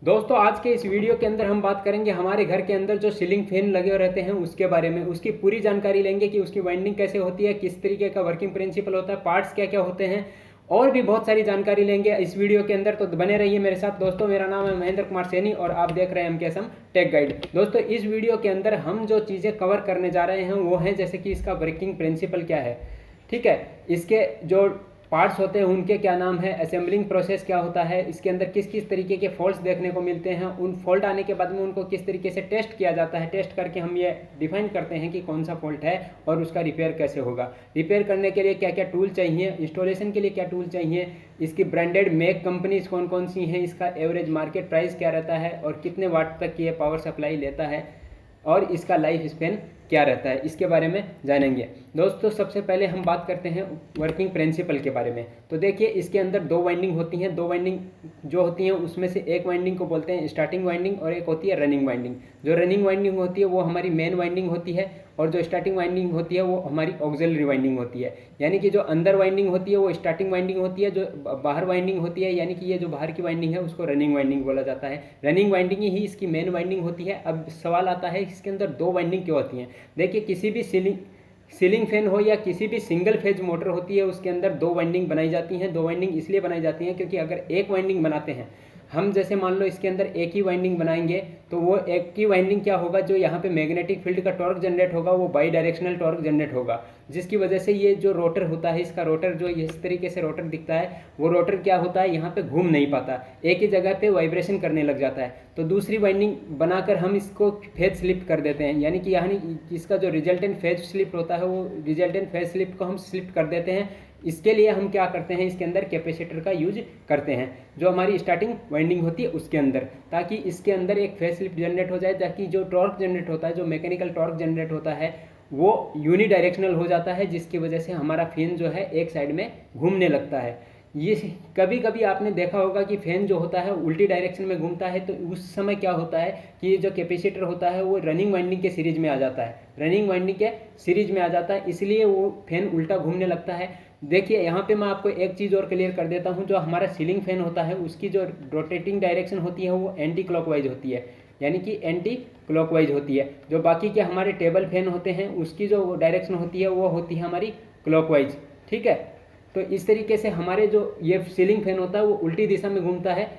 दोस्तों आज के इस वीडियो के अंदर हम बात करेंगे हमारे घर के अंदर जो सीलिंग फैन लगे रहते हैं उसके बारे में। उसकी पूरी जानकारी लेंगे कि उसकी वाइंडिंग कैसे होती है, किस तरीके का वर्किंग प्रिंसिपल होता है, पार्ट्स क्या क्या होते हैं और भी बहुत सारी जानकारी लेंगे इस वीडियो के अंदर। तो बने रहिए मेरे साथ दोस्तों। मेरा नाम है महेंद्र कुमार सैनी और आप देख रहे हैं एमकेएसएम टेक गाइड। दोस्तों इस वीडियो के अंदर हम जो चीज़ें कवर करने जा रहे हैं वो हैं जैसे कि इसका वर्किंग प्रिंसिपल क्या है, ठीक है, इसके जो पार्ट्स होते हैं उनके क्या नाम है, असेंबलिंग प्रोसेस क्या होता है, इसके अंदर किस किस तरीके के फॉल्ट्स देखने को मिलते हैं, उन फॉल्ट आने के बाद में उनको किस तरीके से टेस्ट किया जाता है, टेस्ट करके हम ये डिफाइन करते हैं कि कौन सा फॉल्ट है और उसका रिपेयर कैसे होगा, रिपेयर करने के लिए क्या क्या टूल चाहिए, इंस्टॉलेशन के लिए क्या टूल चाहिए, इसकी ब्रांडेड मेक कंपनीज कौन कौन सी हैं, इसका एवरेज मार्केट प्राइस क्या रहता है और कितने वाट तक की ये पावर सप्लाई लेता है और इसका लाइफ स्पेन क्या रहता है, इसके बारे में जानेंगे। दोस्तों सबसे पहले हम बात करते हैं वर्किंग प्रिंसिपल के बारे में। तो देखिए इसके अंदर दो वाइंडिंग होती हैं, दो वाइंडिंग जो होती हैं उसमें से एक वाइंडिंग को बोलते हैं स्टार्टिंग वाइंडिंग और एक होती है रनिंग वाइंडिंग। जो रनिंग वाइंडिंग होती है वो हमारी मेन वाइंडिंग होती है और जो स्टार्टिंग वाइंडिंग होती है वो हमारी ऑक्सिलरी वाइंडिंग होती है। यानी कि जो अंदर वाइंडिंग होती है वो स्टार्टिंग वाइंडिंग होती है, जो बाहर वाइंडिंग होती है यानी कि ये जो बाहर की वाइंडिंग है उसको रनिंग वाइंडिंग बोला जाता है। रनिंग वाइंडिंग ही इसकी मेन वाइंडिंग होती है। अब सवाल आता है इसके अंदर दो वाइंडिंग क्यों होती हैं। देखिए किसी भी सीलिंग फैन हो या किसी भी सिंगल फेज मोटर होती है उसके अंदर दो वाइंडिंग बनाई जाती हैं। दो वाइंडिंग इसलिए बनाई जाती हैं क्योंकि अगर एक वाइंडिंग बनाते हैं हम, जैसे मान लो इसके अंदर एक ही वाइंडिंग बनाएंगे तो वो एक ही वाइंडिंग क्या होगा, जो यहाँ पे मैग्नेटिक फील्ड का टॉर्क जनरेट होगा वो बाई डायरेक्शनल टॉर्क जनरेट होगा, जिसकी वजह से ये जो रोटर होता है, इसका रोटर जो इस तरीके से रोटर दिखता है वो रोटर क्या होता है, यहाँ पे घूम नहीं पाता, एक ही जगह पे वाइब्रेशन करने लग जाता है। तो दूसरी वाइंडिंग बनाकर हम इसको फेज स्लिप कर देते हैं, यानी कि यानी इसका जो रिजल्टेंट फेज स्लिप होता है वो रिजल्टेंट फेज स्लिप को हम स्लिप कर देते हैं। इसके लिए हम क्या करते हैं, इसके अंदर कैपेसिटर का यूज करते हैं जो हमारी स्टार्टिंग वाइंडिंग होती है उसके अंदर, ताकि इसके अंदर एक फेज स्लिप जनरेट हो जाए, ताकि जो टॉर्क जनरेट होता है, जो मैकेनिकल टॉर्क जनरेट होता है वो यूनी डायरेक्शनल हो जाता है, जिसकी वजह से हमारा फैन जो है एक साइड में घूमने लगता है। ये कभी कभी आपने देखा होगा कि फैन जो होता है उल्टी डायरेक्शन में घूमता है, तो उस समय क्या होता है कि जो कैपेसिटर होता है वो रनिंग वाइंडिंग के सीरीज में आ जाता है, रनिंग वाइंडिंग के सीरीज में आ जाता है, इसलिए वो फैन उल्टा घूमने लगता है। देखिए यहाँ पे मैं आपको एक चीज़ और क्लियर कर देता हूँ, जो हमारा सीलिंग फैन होता है उसकी जो रोटेटिंग डायरेक्शन होती है वो एंटी क्लॉकवाइज होती है, यानी कि एंटी क्लॉकवाइज होती है। जो बाकी के हमारे टेबल फैन होते हैं उसकी जो डायरेक्शन होती है वो होती है हमारी क्लॉकवाइज, ठीक है। तो इस तरीके से हमारे जो ये सीलिंग फैन होता है वो उल्टी दिशा में घूमता है,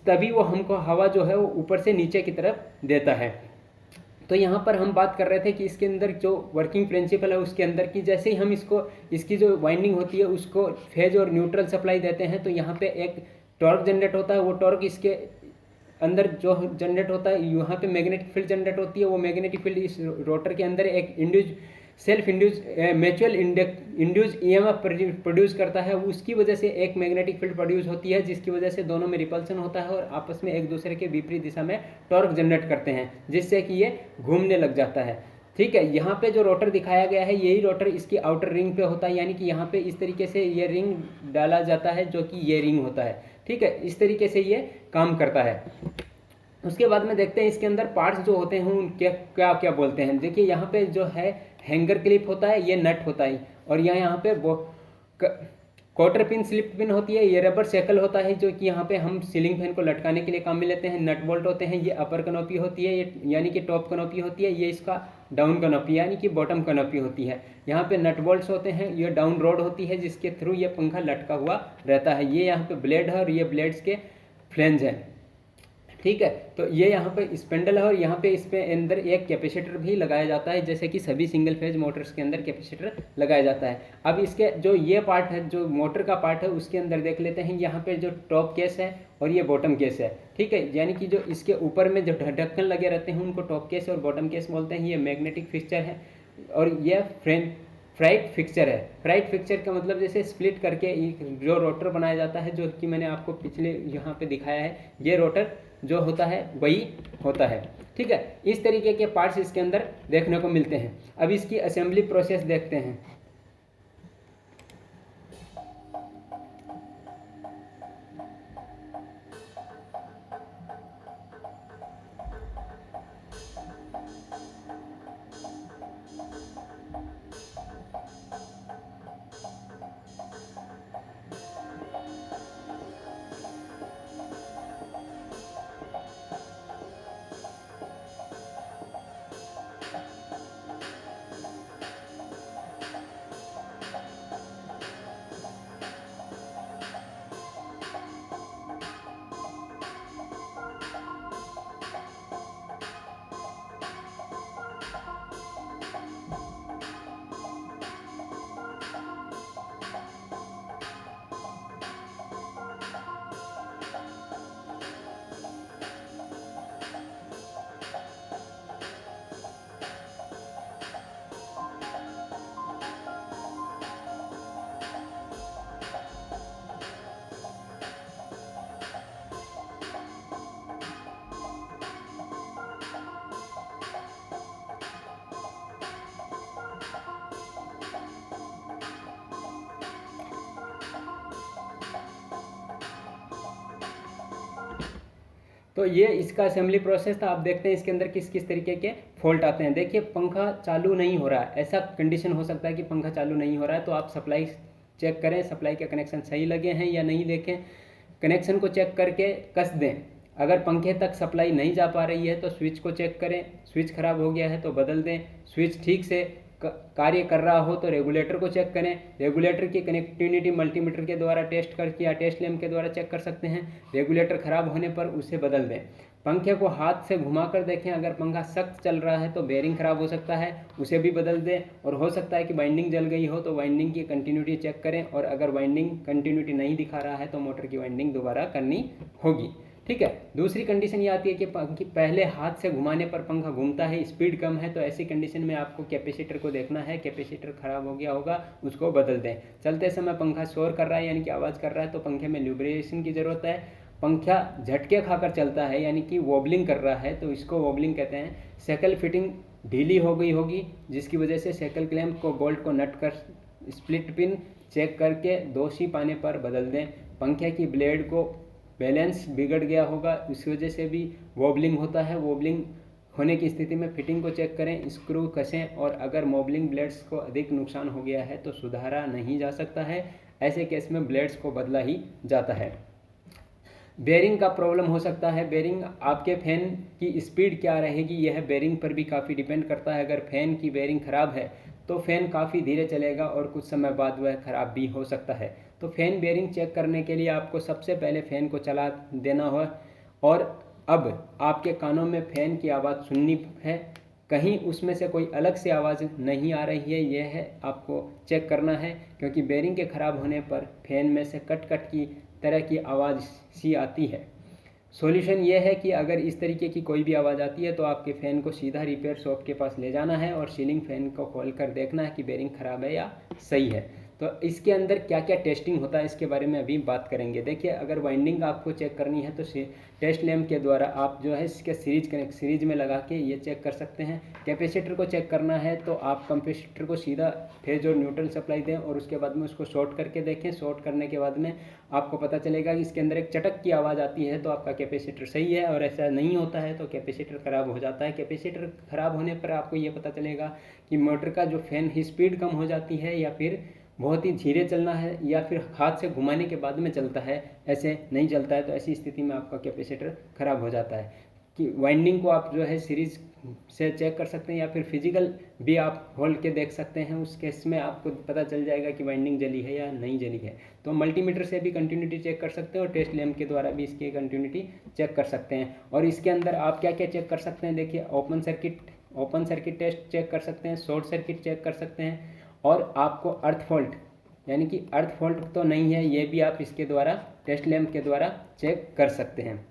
तभी वो हमको हवा जो है वो ऊपर से नीचे की तरफ देता है। तो यहाँ पर हम बात कर रहे थे कि इसके अंदर जो वर्किंग प्रिंसिपल है उसके अंदर की, जैसे ही हम इसकी जो वाइंडिंग होती है उसको फेज और न्यूट्रल सप्लाई देते हैं तो यहाँ पे एक टॉर्क जनरेट होता है। वो टॉर्क इसके अंदर जो जनरेट होता है, यहाँ पे मैग्नेटिक फील्ड जनरेट होती है, वो मैग्नेटिक फील्ड इस रोटर के अंदर एक self induce mutual induce EMF produce करता है। उसकी वजह से एक मैग्नेटिक फील्ड प्रोड्यूस होती है, जिसकी वजह से दोनों में रिपल्सन होता है और आपस में एक दूसरे के विपरीत दिशा में टॉर्क जनरेट करते हैं, जिससे कि ये घूमने लग जाता है, ठीक है। यहाँ पे जो रोटर दिखाया गया है यही रोटर इसकी आउटर रिंग पे होता है, यानी कि यहाँ पे इस तरीके से ये रिंग डाला जाता है जो कि ये रिंग होता है, ठीक है। इस तरीके से ये काम करता है। उसके बाद में देखते हैं इसके अंदर पार्ट्स जो होते हैं उनके क्या क्या बोलते हैं। देखिए यहाँ पे जो है हैंगर क्लिप होता है, ये नट होता है, और यहाँ पे क्वार्टर पिन स्लिप पिन होती है, ये रबर सेकल होता है जो कि यहाँ पे हम सीलिंग फैन को लटकाने के लिए काम में लेते हैं। नट बोल्ट होते हैं, ये अपर कनोपी होती है, ये यानी कि टॉप कनोपी होती है, ये इसका डाउन कनोपी यानी कि बॉटम कनोपी होती है। यहाँ पे नट बोल्ट्स होते हैं, ये डाउन रोड होती है जिसके थ्रू ये पंखा लटका हुआ रहता है। ये यहाँ पे ब्लेड है और ये ब्लेड्स के फ्लेंज हैं, ठीक है। तो ये यहाँ पे स्पेंडल है और यहाँ पे इस पे अंदर एक कैपेसिटर भी लगाया जाता है, जैसे कि सभी सिंगल फेज मोटर्स के अंदर कैपेसिटर लगाया जाता है। अब इसके जो ये पार्ट है, जो मोटर का पार्ट है, उसके अंदर देख लेते हैं। यहाँ पे जो टॉप केस है और ये बॉटम केस है, ठीक है। यानी कि जो इसके ऊपर में जो ढक्कन लगे रहते हैं उनको टॉप केस और बॉटम केस बोलते हैं। ये मैग्नेटिक फिक्सचर है और ये फ्राइट फिक्सचर है। फ्राइट फिक्सचर का मतलब जैसे स्प्लिट करके जो रोटर बनाया जाता है, जो कि मैंने आपको पिछले यहाँ पे दिखाया है, ये रोटर जो होता है वही होता है, ठीक है। इस तरीके के पार्ट्स इसके अंदर देखने को मिलते हैं। अब इसकी असेंबली प्रोसेस देखते हैं। तो ये इसका असेंबली प्रोसेस था। आप देखते हैं इसके अंदर किस किस तरीके के फॉल्ट आते हैं। देखिए पंखा चालू नहीं हो रहा है, ऐसा कंडीशन हो सकता है कि पंखा चालू नहीं हो रहा है, तो आप सप्लाई चेक करें, सप्लाई के कनेक्शन सही लगे हैं या नहीं देखें, कनेक्शन को चेक करके कस दें। अगर पंखे तक सप्लाई नहीं जा पा रही है तो स्विच को चेक करें, स्विच खराब हो गया है तो बदल दें। स्विच ठीक से कार्य कर रहा हो तो रेगुलेटर को चेक करें। रेगुलेटर की कनेक्टिविटी मल्टीमीटर के द्वारा टेस्ट करके या टेस्ट लैंप के द्वारा चेक कर सकते हैं। रेगुलेटर खराब होने पर उसे बदल दें। पंखे को हाथ से घुमाकर देखें, अगर पंखा सख्त चल रहा है तो बेरिंग खराब हो सकता है, उसे भी बदल दें। और हो सकता है कि वाइंडिंग जल गई हो तो वाइंडिंग की कंटिन्यूटी चेक करें, और अगर वाइंडिंग कंटिन्यूटी नहीं दिखा रहा है तो मोटर की वाइंडिंग दोबारा करनी होगी। ठीक है। दूसरी कंडीशन ये आती है कि पहले हाथ से घुमाने पर पंखा घूमता है, स्पीड कम है, तो ऐसी कंडीशन में आपको कैपेसिटर को देखना है, कैपेसिटर खराब हो गया होगा, उसको बदल दें। चलते समय पंखा शोर कर रहा है यानी कि आवाज़ कर रहा है तो पंखे में ल्यूब्रिकेशन की ज़रूरत है। पंखा झटके खाकर चलता है यानी कि वॉबलिंग कर रहा है तो इसको वॉबलिंग कहते हैं। साइकिल फिटिंग ढीली हो गई होगी जिसकी वजह से साइकिल क्लैंप को बोल्ट को नट कर स्प्लिट पिन चेक करके दोषी पाने पर बदल दें। पंखे की ब्लेड को बैलेंस बिगड़ गया होगा, इस वजह से भी वॉबलिंग होता है। वॉबलिंग होने की स्थिति में फिटिंग को चेक करें, स्क्रू कसें, और अगर वॉबलिंग ब्लेड्स को अधिक नुकसान हो गया है तो सुधारा नहीं जा सकता है। ऐसे केस में ब्लेड्स को बदला ही जाता है। बेरिंग का प्रॉब्लम हो सकता है। बेरिंग, आपके फैन की स्पीड क्या रहेगी यह बेरिंग पर भी काफ़ी डिपेंड करता है। अगर फैन की बेरिंग खराब है तो फैन काफ़ी धीरे चलेगा और कुछ समय बाद वह खराब भी हो सकता है। तो फैन बेरिंग चेक करने के लिए आपको सबसे पहले फ़ैन को चला देना हो, और अब आपके कानों में फ़ैन की आवाज़ सुननी है, कहीं उसमें से कोई अलग से आवाज़ नहीं आ रही है, यह है आपको चेक करना है। क्योंकि बेरिंग के ख़राब होने पर फैन में से कट कट की तरह की आवाज़ सी आती है। सॉल्यूशन ये है कि अगर इस तरीके की कोई भी आवाज़ आती है तो आपके फ़ैन को सीधा रिपेयर शॉप के पास ले जाना है और सीलिंग फ़ैन को खोल कर देखना है कि बेरिंग ख़राब है या सही है। तो इसके अंदर क्या क्या टेस्टिंग होता है इसके बारे में अभी बात करेंगे। देखिए, अगर वाइंडिंग आपको चेक करनी है तो टेस्ट लैंप के द्वारा आप जो है इसके सीरीज में लगा के ये चेक कर सकते हैं। कैपेसिटर को चेक करना है तो आप कैपेसिटर को सीधा फेज और न्यूट्रल सप्लाई दें और उसके बाद में उसको शॉर्ट करके देखें। शॉर्ट करने के बाद में आपको पता चलेगा कि इसके अंदर एक चटक की आवाज़ आती है तो आपका कैपेसिटर सही है, और ऐसा नहीं होता है तो कैपेसिटर ख़राब हो जाता है। कैपेसिटर ख़राब होने पर आपको ये पता चलेगा कि मोटर का जो फैन की स्पीड कम हो जाती है, या फिर बहुत ही धीरे चलना है, या फिर हाथ से घुमाने के बाद में चलता है, ऐसे नहीं चलता है। तो ऐसी स्थिति में आपका कैपेसिटर ख़राब हो जाता है। कि वाइंडिंग को आप जो है सीरीज से चेक कर सकते हैं या फिर फिजिकल भी आप खोल के देख सकते हैं। उस केस में आपको पता चल जाएगा कि वाइंडिंग जली है या नहीं जली है। तो मल्टीमीटर से भी कंटिन्यूटी चेक कर सकते हैं और टेस्ट लैंप के द्वारा भी इसकी कंटिन्यूटी चेक कर सकते हैं। और इसके अंदर आप क्या क्या चेक कर सकते हैं, देखिए, ओपन सर्किट टेस्ट चेक कर सकते हैं, शॉर्ट सर्किट चेक कर सकते हैं, और आपको अर्थ फॉल्ट यानी कि अर्थ फॉल्ट तो नहीं है ये भी आप इसके द्वारा टेस्ट लैंप के द्वारा चेक कर सकते हैं।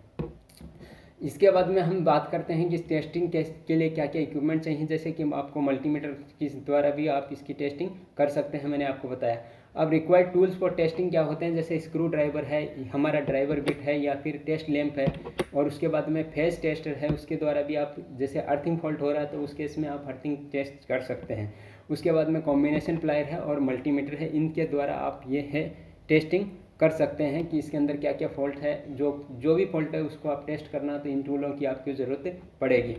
इसके बाद में हम बात करते हैं कि टेस्टिंग के लिए क्या क्या इक्विपमेंट चाहिए, जैसे कि आपको मल्टीमीटर के द्वारा भी आप इसकी टेस्टिंग कर सकते हैं, मैंने आपको बताया। अब रिक्वायर्ड टूल्स फॉर टेस्टिंग क्या होते हैं, जैसे स्क्रू ड्राइवर है, हमारा ड्राइवर बिट है, या फिर टेस्ट लैंप है, और उसके बाद में फेज टेस्टर है, उसके द्वारा भी आप, जैसे अर्थिंग फॉल्ट हो रहा है तो उस केस में आप अर्थिंग टेस्ट कर सकते हैं। उसके बाद में कॉम्बिनेशन प्लायर है और मल्टीमीटर है, इनके द्वारा आप ये है टेस्टिंग कर सकते हैं कि इसके अंदर क्या क्या फॉल्ट है। जो भी फॉल्ट है उसको आप टेस्ट करना, तो इन टूलों की आपकी ज़रूरत पड़ेगी।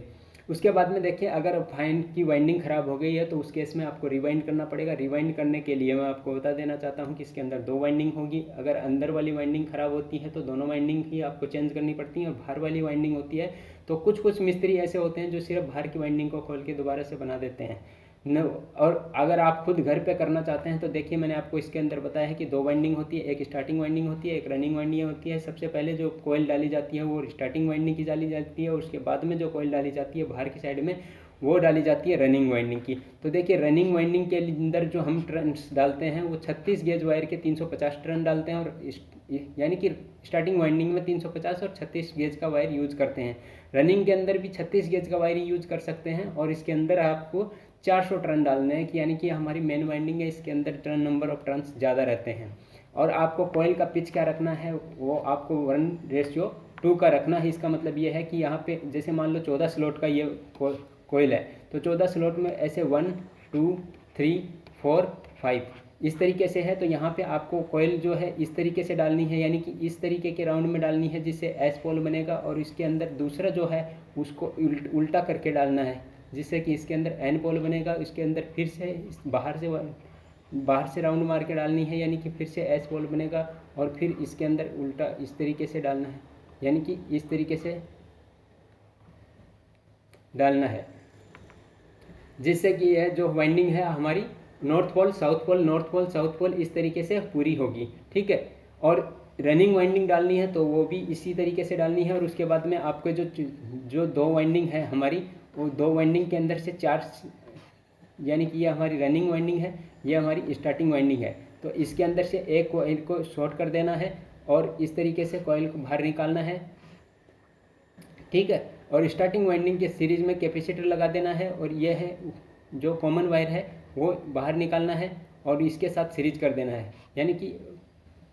उसके बाद में देखिए, अगर फैन की वाइंडिंग ख़राब हो गई है तो उस केस में आपको रिवाइंड करना पड़ेगा। रिवाइंड करने के लिए मैं आपको बता देना चाहता हूँ कि इसके अंदर 2 वाइंडिंग होगी। अगर अंदर वाली वाइंडिंग ख़राब होती है तो दोनों वाइंडिंग ही आपको चेंज करनी पड़ती है, और बाहर वाली वाइंडिंग होती है तो कुछ मिस्त्री ऐसे होते हैं जो सिर्फ बाहर की वाइंडिंग को खोल के दोबारा से बना देते हैं न। और अगर आप खुद घर पे करना चाहते हैं तो देखिए, मैंने आपको इसके अंदर बताया है कि 2 वाइंडिंग होती है, एक स्टार्टिंग वाइंडिंग होती है, एक रनिंग वाइंडिंग होती है। सबसे पहले जो कोयल डाली जाती है वो स्टार्टिंग वाइंडिंग की डाली जाती है, और उसके बाद में जो कोयल डाली जाती है बाहर की साइड में वो डाली जाती है रनिंग वाइंडिंग की। तो देखिए, रनिंग वाइंडिंग के अंदर जो हम टर्न्स डालते हैं वो 36 गेज वायर के 350 टर्न डालते हैं, और यानी कि स्टार्टिंग वाइंडिंग में 350 और 36 गेज का वायर यूज़ करते हैं। रनिंग के अंदर भी 36 गेज का वायर यूज़ कर सकते हैं, और इसके अंदर आपको 400 टर्न डालने हैं, कि यानी कि हमारी मेन वाइंडिंग है, इसके अंदर टर्न नंबर ऑफ टर्न्स ज़्यादा रहते हैं। और आपको कॉइल का पिच क्या रखना है, वो आपको 1:2 का रखना है। इसका मतलब ये है कि यहाँ पे जैसे मान लो 14 स्लॉट का ये कोयल है, तो 14 स्लॉट में ऐसे 1 2 3 4 5 इस तरीके से है। तो यहाँ पे आपको कॉइल जो है इस तरीके से डालनी है, यानी कि इस तरीके के राउंड में डालनी है जिससे एस पोल बनेगा, और इसके अंदर दूसरा जो है उसको उल्टा करके डालना है जिससे कि इसके अंदर एन पोल बनेगा। इसके अंदर फिर से बाहर से राउंड मार के डालनी है, यानी कि फिर से एस पोल बनेगा, और फिर इसके अंदर उल्टा इस तरीके से डालना है, यानी कि इस तरीके से डालना है जिससे कि यह जो वाइंडिंग है हमारी north pole south pole, north pole south pole इस तरीके से पूरी होगी। ठीक है, और रनिंग वाइंडिंग डालनी है तो वो भी इसी तरीके से डालनी है। और उसके बाद में आपके जो दो वाइंडिंग है हमारी, वो दो वाइंडिंग के अंदर से चार, यानी कि ये हमारी रनिंग वाइंडिंग है, ये हमारी स्टार्टिंग वाइंडिंग है। तो इसके अंदर से एक कॉइल को शॉर्ट कर देना है और इस तरीके से कॉइल को बाहर निकालना है। ठीक है, और स्टार्टिंग वाइंडिंग के सीरीज में कैपेसिटर लगा देना है, और यह है जो कॉमन वायर है वो बाहर निकालना है और इसके साथ सीरीज कर देना है, यानी कि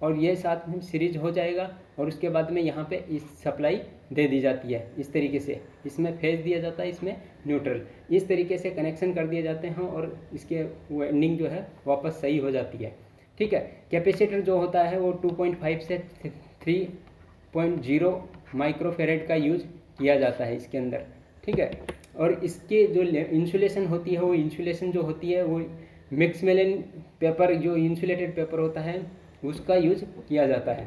और ये साथ में सीरीज हो जाएगा। और उसके बाद में यहाँ पे इस सप्लाई दे दी जाती है इस तरीके से, इसमें फेज दिया जाता है, इसमें न्यूट्रल, इस तरीके से कनेक्शन कर दिए जाते हैं और इसके वाइंडिंग जो है वापस सही हो जाती है। ठीक है, कैपेसिटर जो होता है वो 2.5 से 3.0 माइक्रोफेरेड का यूज किया जाता है इसके अंदर। ठीक है, और इसके जो इंसुलेशन होती है, वो इंसुलेशन जो होती है वो मिक्स मेलन पेपर, जो इंसुलेटेड पेपर होता है उसका यूज किया जाता है।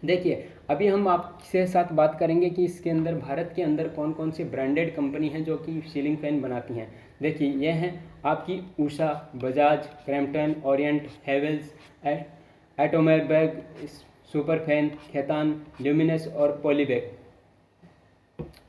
देखिए, अभी हम आपसे साथ बात करेंगे कि इसके अंदर भारत के अंदर कौन कौन सी ब्रांडेड कंपनी हैं जो कि सीलिंग फैन बनाती हैं। देखिए, ये हैं आपकी Usha, Bajaj, Crompton, Orient, Havells, Atomberg, super fan, Khaitan, Luminous और पॉलीबैग।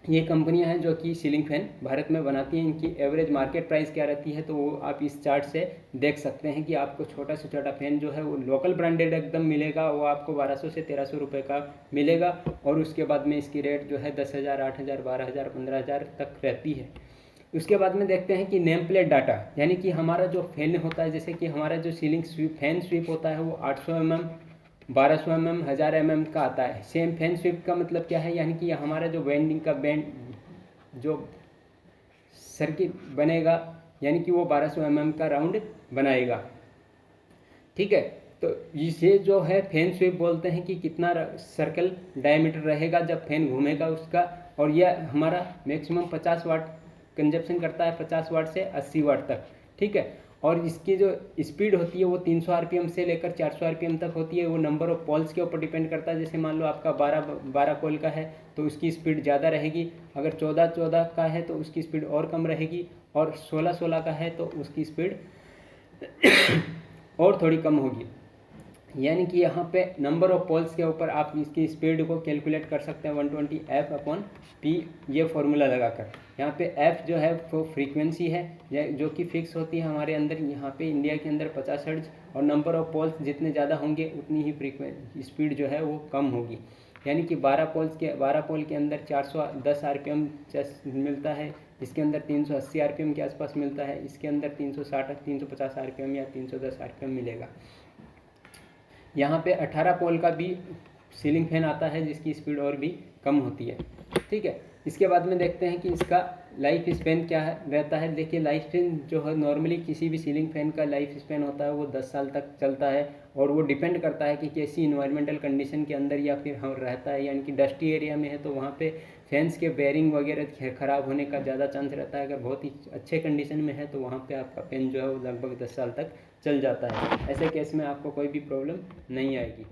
ये कंपनियां हैं जो कि सीलिंग फैन भारत में बनाती हैं। इनकी एवरेज मार्केट प्राइस क्या रहती है तो वो आप इस चार्ट से देख सकते हैं कि आपको छोटा से छोटा फैन जो है वो लोकल ब्रांडेड एकदम मिलेगा, वो आपको 1200 से 1300 रुपये का मिलेगा। और उसके बाद में इसकी रेट जो है 10,000, 8,000, 12,000, 15,000 तक रहती है। उसके बाद में देखते हैं कि नेम प्लेट डाटा, यानी कि हमारा जो फैन होता है, जैसे कि हमारा जो सीलिंग फैन स्वीप होता है वो 800 mm, 1200 mm, 1000 mm का आता है। सेम फैन स्वीप का मतलब क्या है, यानी कि हमारा जो वाइंडिंग का बैंड जो सर्किट बनेगा, यानी कि वो 1200 mm का राउंड बनाएगा। ठीक है, तो इसे जो है फैन स्वीप बोलते हैं कि कितना सर्कल डायमीटर रहेगा जब फैन घूमेगा उसका। और यह हमारा मैक्सिमम 50 वाट कंजप्शन करता है, 50 वाट से 80 वाट तक। ठीक है, और इसकी जो स्पीड होती है वो 300 RPM से लेकर 400 RPM तक होती है। वो नंबर ऑफ पोल्स के ऊपर डिपेंड करता है। जैसे मान लो आपका 12 पोल का है तो उसकी स्पीड ज़्यादा रहेगी, अगर 14 का है तो उसकी स्पीड और कम रहेगी, और 16 का है तो उसकी स्पीड और थोड़ी कम होगी। यानी कि यहाँ पे नंबर ऑफ पोल्स के ऊपर आप इसकी स्पीड को कैलकुलेट कर सकते हैं 120 F/P, ये फॉर्मूला लगाकर। यहाँ पे F जो है वो फ्रीक्वेंसी है जो कि फिक्स होती है हमारे अंदर, यहाँ पे इंडिया के अंदर 50 हर्ट्ज, और नंबर ऑफ पोल्स जितने ज़्यादा होंगे उतनी ही स्पीड जो है वो कम होगी। यानी कि 12 पोल के अंदर 410 RPM मिलता है, इसके अंदर 380 RPM के आसपास मिलता है, इसके अंदर 360, 350 RPM या 310 RPM मिलेगा। यहाँ पे 18 पोल का भी सीलिंग फैन आता है जिसकी स्पीड और भी कम होती है। ठीक है, इसके बाद में देखते हैं कि इसका लाइफ स्पेन क्या रहता है। देखिए, लाइफ स्पेन जो है नॉर्मली किसी भी सीलिंग फैन का लाइफ स्पेन होता है वो 10 साल तक चलता है, और वो डिपेंड करता है कि कैसी इन्वायरमेंटल कंडीशन के अंदर या फिर हम रहता है। यानी कि डस्टी एरिया में है तो वहाँ पे फैंस के बेयरिंग वगैरह ख़राब होने का ज़्यादा चांस रहता है। अगर बहुत ही अच्छे कंडीशन में है तो वहाँ पे आपका फैन जो है वो लगभग 10 साल तक चल जाता है। ऐसे केस में आपको कोई भी प्रॉब्लम नहीं आएगी।